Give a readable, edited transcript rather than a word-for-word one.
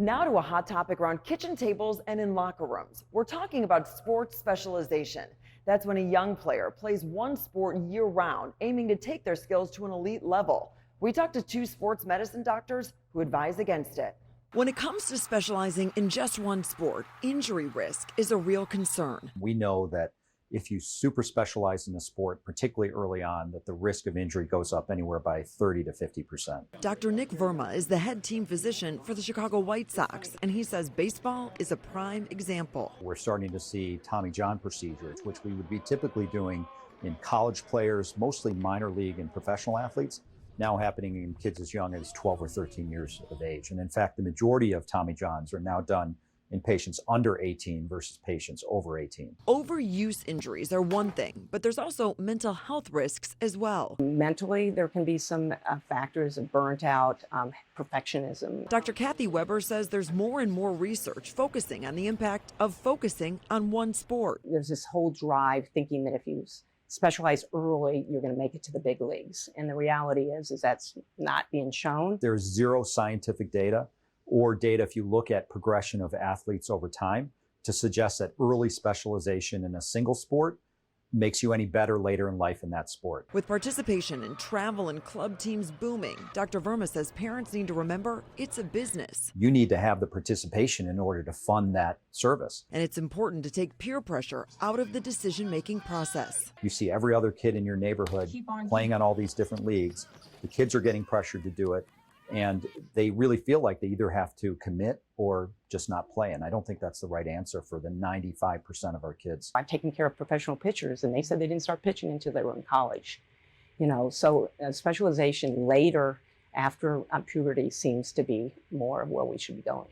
Now to a hot topic around kitchen tables and in locker rooms. We're talking about sports specialization. That's when a young player plays one sport year-round, aiming to take their skills to an elite level. We talked to two sports medicine doctors who advise against it. When it comes to specializing in just one sport, injury risk is a real concern. We know that if you super specialize in a sport, particularly early on, that the risk of injury goes up anywhere by 30 to 50%. Dr. Nick Verma is the head team physician for the Chicago White Sox, and he says baseball is a prime example. We're starting to see Tommy John procedures, which we would be typically doing in college players, mostly minor league and professional athletes, now happening in kids as young as 12 or 13 years of age. And in fact, the majority of Tommy Johns are now done in patients under 18 versus patients over 18. Overuse injuries are one thing, but there's also mental health risks as well. Mentally, there can be some factors of burnt out, perfectionism. Dr. Kathy Weber says there's more and more research focusing on the impact of focusing on one sport. There's this whole drive thinking that if you specialize early, you're going to make it to the big leagues. And the reality is that's not being shown. There's zero scientific data or data if you look at progression of athletes over time to suggest that early specialization in a single sport makes you any better later in life in that sport. With participation in travel and club teams booming, Dr. Verma says parents need to remember it's a business. You need to have the participation in order to fund that service. And it's important to take peer pressure out of the decision-making process. You see every other kid in your neighborhood playing on all these different leagues. The kids are getting pressured to do it. And they really feel like they either have to commit or just not play. And I don't think that's the right answer for the 95% of our kids. I've taken care of professional pitchers, and they said they didn't start pitching until they were in college. So specialization later after puberty seems to be more of where we should be going.